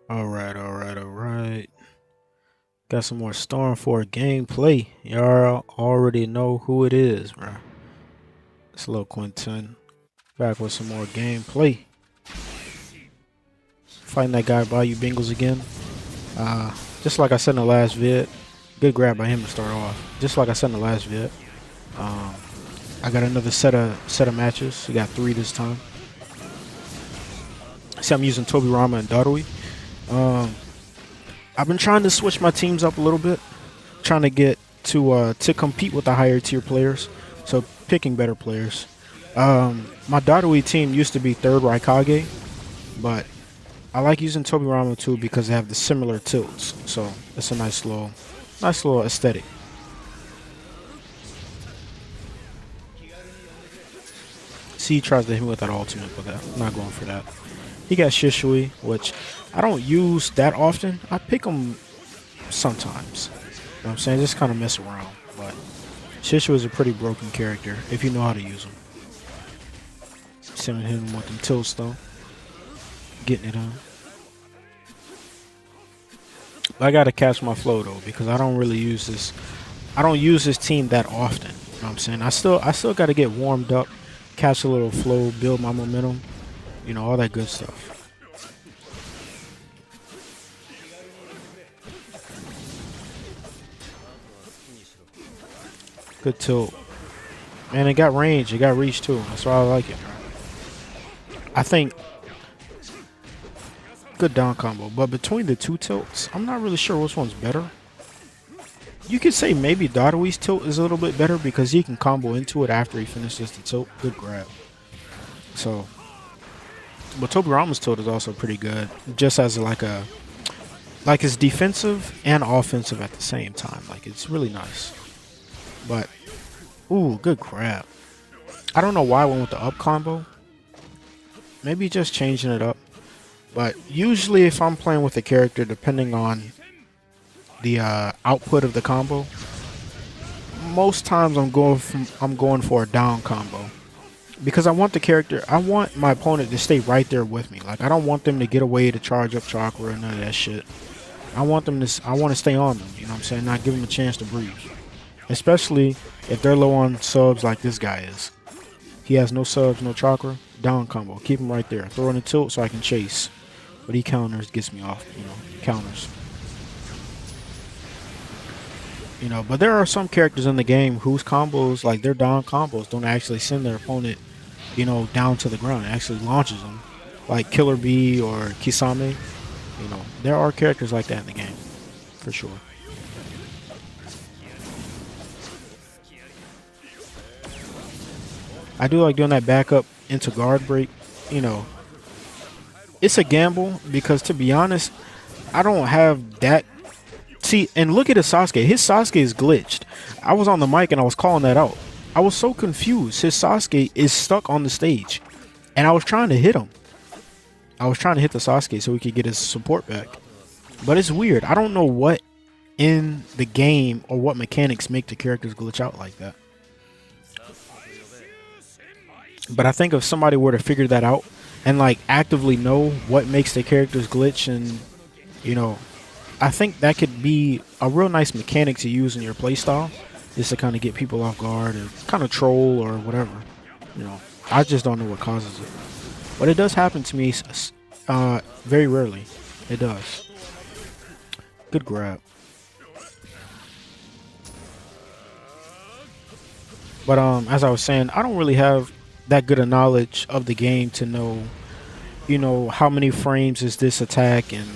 All right. Got some more Storm 4 gameplay. Y'all already know who it is, bro. It's Lil Quinton. Back with some more gameplay. Fighting that guy bayoubengals again. Just like I said in the last vid. Good grab by him to start off. Just like I said in the last vid. Um, I got another set of matches. We got 3 this time. See, I'm using Toby Rama and Darui. I've been trying to switch my teams up a little bit, trying to get to compete with the higher tier players, so picking better players. My Darui team used to be third Raikage, but I like using Toby Rama too because they have the similar tilts, so it's a nice little aesthetic. See, he tries to hit me with that ultimate, but I'm not going for that. He got Shishui, which I don't use that often. I pick him sometimes. You know what I'm saying? Just kind of mess around. But Shishui is a pretty broken character if you know how to use him. Sending him with them tilts though. Getting it on. I gotta catch my flow though because I don't really use this. I don't use this team that often. You know what I'm saying? I still gotta get warmed up, catch a little flow, build my momentum. You know, all that good stuff. Good tilt. Man, it got range. It got reach too. That's why I like it. I think good down combo. But between the two tilts, I'm not really sure which one's better. You could say maybe Darui's tilt is a little bit better because he can combo into it after he finishes the tilt. Good grab. So, but Toby Rama's tilt is also pretty good. Just as like it's defensive and offensive at the same time. Like it's really nice. But ooh, good grab. I don't know why I went with the up combo. Maybe just changing it up. But usually if I'm playing with a character, depending on the output of the combo, most times I'm going for a down combo. Because I want my opponent to stay right there with me. Like I don't want them to get away to charge up chakra or none of that shit. I want to stay on them, you know what I'm saying? Not give them a chance to breathe. Especially if they're low on subs like this guy is. He has no subs, no chakra. Down combo. Keep him right there. Throw in a tilt so I can chase. But he counters, gets me off, you know. Counters. You know, but there are some characters in the game whose combos, like their down combos, don't actually send their opponent, you know, down to the ground. It actually launches them. Like Killer Bee or Kisame. You know, there are characters like that in the game. For sure. I do like doing that backup into guard break. You know, it's a gamble because to be honest, I don't have that. See, and look at his Sasuke. His Sasuke is glitched. I was on the mic and I was calling that out. I was so confused. His Sasuke is stuck on the stage. And I was trying to hit him. I was trying to hit the Sasuke so he could get his support back. But it's weird. I don't know what in the game or what mechanics make the characters glitch out like that. But I think if somebody were to figure that out and like actively know what makes the characters glitch and, you know, I think that could be a real nice mechanic to use in your playstyle, just to kind of get people off guard or kind of troll or whatever. You know, I just don't know what causes it, but it does happen to me very rarely. It does. Good grab. But as I was saying, I don't really have that good a knowledge of the game to know, you know, how many frames is this attack and,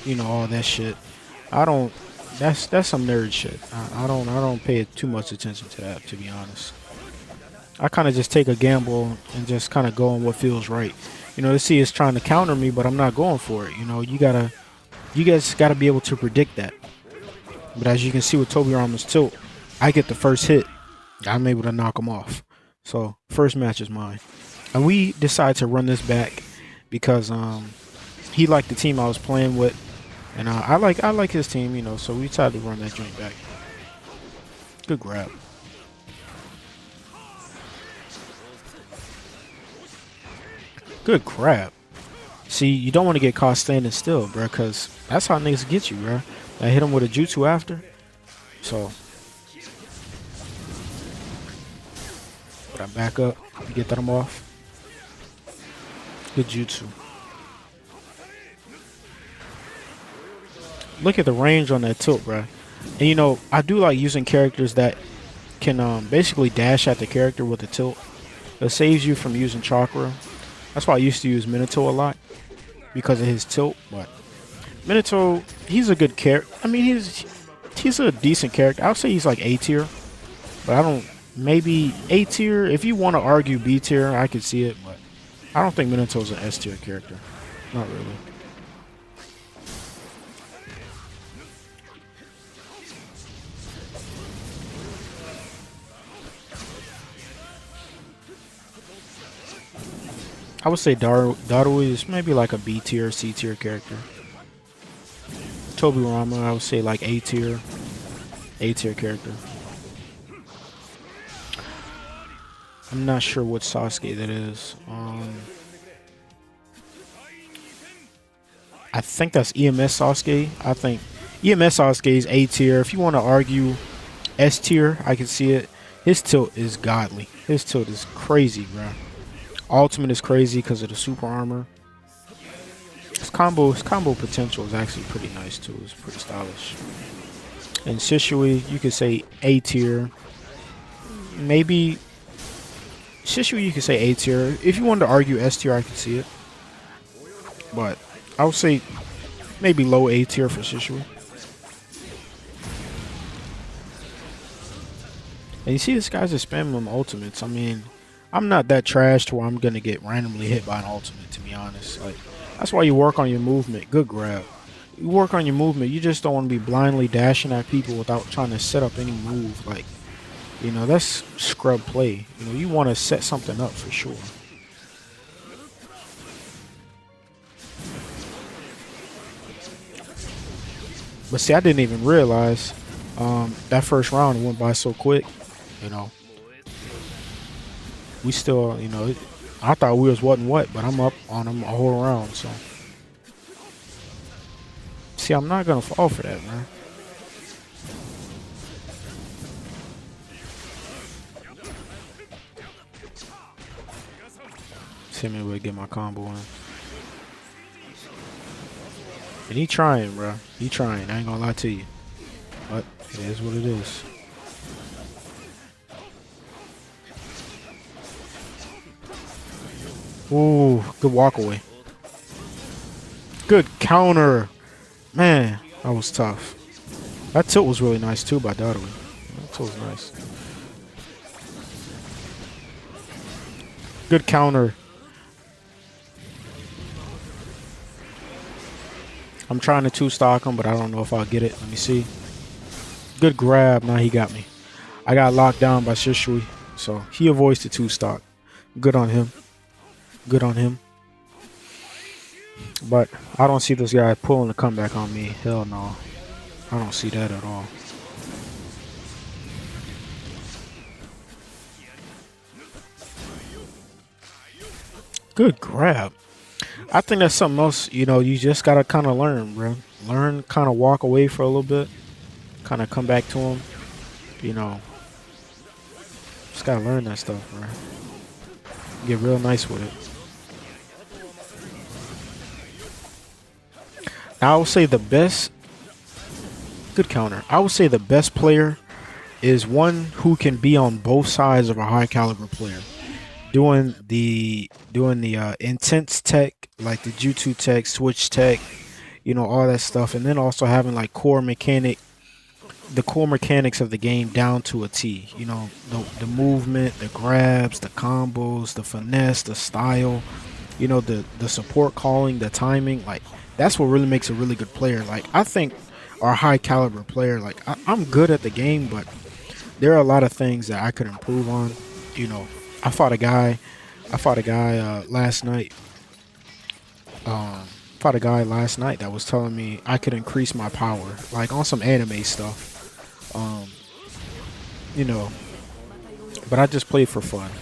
you know, all that shit. I don't. That's some nerd shit. I don't pay too much attention to that, to be honest. I kind of just take a gamble and just kind of go on what feels right. You know, see, it's trying to counter me, but I'm not going for it. You know, you guys gotta be able to predict that. But as you can see with Toby Rama's tilt, I get the first hit. I'm able to knock him off. So first match is mine, and we decide to run this back because he liked the team I was playing with. And I like his team, you know, so we decided to run that joint back. Good grab. Good grab. See, you don't want to get caught standing still, bro, because that's how niggas get you, bro. I hit him with a jutsu after. So, but I back up, get them off. Good jutsu. Look at the range on that tilt, bro. And you know, I do like using characters that can basically dash at the character with the tilt. It saves you from using chakra. That's why I used to use Minato a lot because of his tilt. But Minato, he's a good character. I mean, he's a decent character. I'll say he's like A tier, but I don't. Maybe A tier. If you want to argue B tier, I could see it, but I don't think Minato's an S tier character. Not really. I would say Darui is maybe like a B tier, C tier character. Tobirama, I would say like A tier character. I'm not sure what Sasuke that is. I think that's EMS Sasuke. I think EMS Sasuke is A tier. If you want to argue S tier, I can see it. His tilt is godly. His tilt is crazy, bro. Ultimate is crazy because of the super armor. His combo potential is actually pretty nice too. It's pretty stylish. And Shishui, you could say A tier. Maybe Shishui, you could say A tier. If you wanted to argue S tier, I could see it. But I would say maybe low A tier for Shishui. And you see this guy's just spamming them ultimates. I mean, I'm not that trash to where I'm gonna get randomly hit by an ultimate, to be honest. Like, that's why you work on your movement. Good grab. You work on your movement. You just don't want to be blindly dashing at people without trying to set up any move. Like, you know, that's scrub play. You know, you want to set something up for sure. But see, I didn't even realize that first round went by so quick. You know, we still, you know, I thought we wasn't what, but I'm up on him a whole round. So, see, I'm not gonna fall for that, man. See me able to get my combo in. And he trying, bro. He trying. I ain't gonna lie to you. But it is what it is. Ooh, good walk away. Good counter. Man, that was tough. That tilt was really nice too by Darui. That tilt was nice. Good counter. I'm trying to two-stock him, but I don't know if I'll get it. Let me see. Good grab. Now he got me. I got locked down by Shishui, so he avoids the two-stock. Good on him. Good on him. But I don't see this guy pulling a comeback on me. Hell no. I don't see that at all. Good grab. I think that's something else, you know, you just gotta kind of learn, bro. Learn, kind of walk away for a little bit, kind of come back to him. You know, just gotta learn that stuff, bro. Get real nice with it. Now, I would say the best, good counter. I would say the best player is one who can be on both sides of a high caliber player. Doing the intense tech, like the jutsu tech, switch tech, you know, all that stuff, and then also having like the core mechanics of the game down to a T. You know, the movement, the grabs, the combos, the finesse, the style, you know, the support calling, the timing. Like, that's what really makes a really good player. Like, I think our high caliber player, like, I'm good at the game, but there are a lot of things that I could improve on. You know, I fought a guy last night. Fought a guy last night that was telling me I could increase my power, like on some anime stuff. You know, but I just play for fun.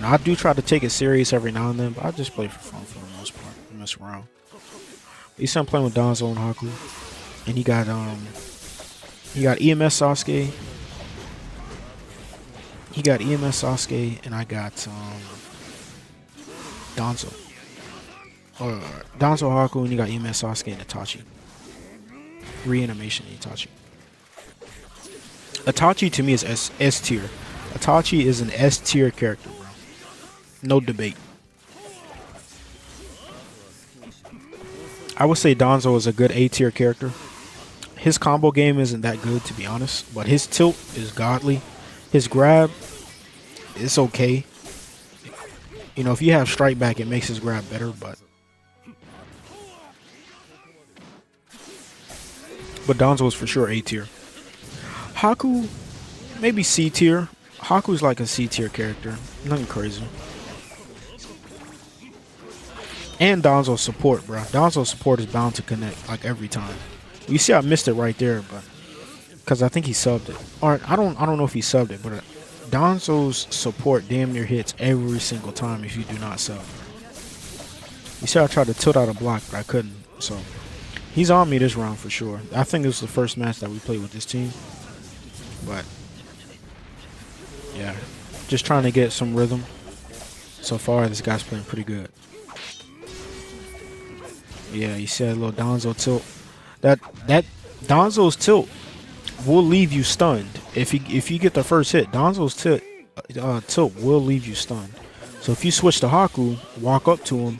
I do try to take it serious every now and then, but I just play for fun for the most part. I mess around. He said I'm playing with Danzo and Haku, and he got EMS Sasuke. He got EMS Sasuke, and I got Danzo. Danzo Haku, and you got EMS Sasuke and Itachi. Reanimation Itachi. Itachi to me is S tier. Itachi is an S tier character, bro. No debate. I would say Danzo is a good A tier character. His combo game isn't that good, to be honest, but his tilt is godly. His grab, it's okay. You know, if you have strike back, it makes his grab better, but Danzo is for sure A tier. Haku, maybe C tier. Haku's like a C tier character. Nothing crazy. And Danzo's support, bro. Danzo's support is bound to connect like every time. You see, I missed it right there, but because I think he subbed it. Or I don't know if he subbed it, but Danzo's support damn near hits every single time if you do not sub. You see, I tried to tilt out a block, but I couldn't. So he's on me this round for sure. I think this was the first match that we played with this team, but yeah, just trying to get some rhythm. So far, this guy's playing pretty good. Yeah, you see a little Danzo tilt. That Danzo's tilt will leave you stunned if you get the first hit. Danzo's tilt will leave you stunned. So if you switch to Haku, walk up to him,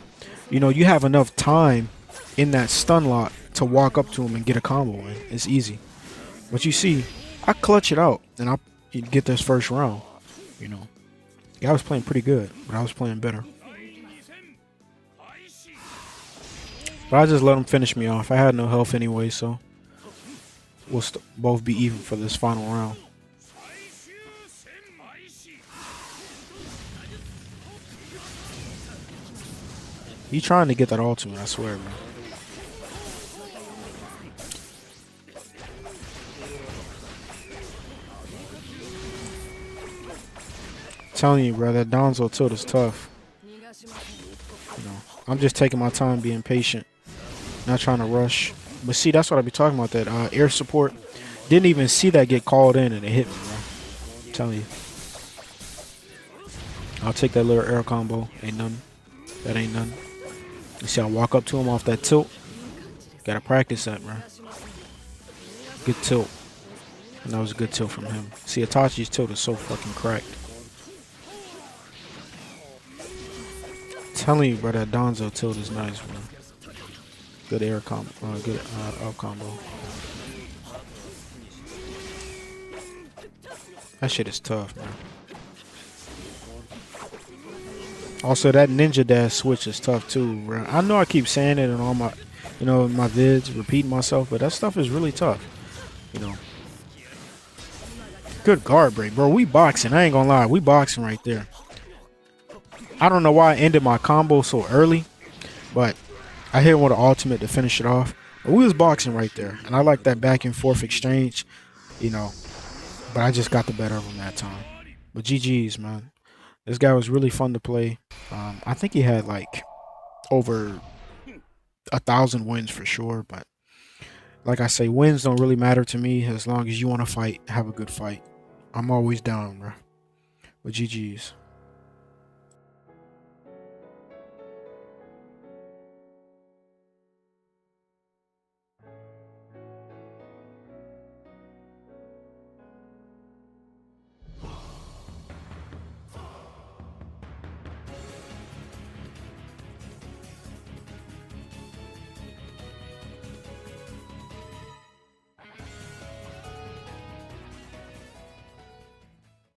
you know you have enough time in that stun lock to walk up to him and get a combo in. It's easy. But you see, I clutch it out and I get this first round. You know, yeah, I was playing pretty good, but I was playing better. But I just let him finish me off. I had no health anyway, so we'll both be even for this final round. He trying to get that ultimate, I swear, man. Telling you, bro, that Danzo tilt is tough. You know, I'm just taking my time, being patient, not trying to rush. But see, that's what I be talking about. That air support, didn't even see that get called in, and it hit me, bro. I'm telling you, I'll take that little air combo. Ain't nothing. That ain't nothing. You see, I walk up to him off that tilt. Gotta practice that, bro. Good tilt. And that was a good tilt from him. See, Itachi's tilt is so fucking cracked. Telling you, bro, that Danzo tilt is nice, bro. Good air combo, good up combo. That shit is tough, man. Also, that ninja dash switch is tough too, bro. I know I keep saying it in all my, my vids, repeating myself, but that stuff is really tough. You know. Good guard break, bro. We boxing. I ain't gonna lie, we boxing right there. I don't know why I ended my combo so early, but I hit one with the ultimate to finish it off. But we was boxing right there, and I like that back and forth exchange, but I just got the better of him that time. But GG's, man. This guy was really fun to play. I think he had like over 1,000 wins for sure, but like I say, wins don't really matter to me as long as you want to fight, have a good fight. I'm always down, bro. But GG's.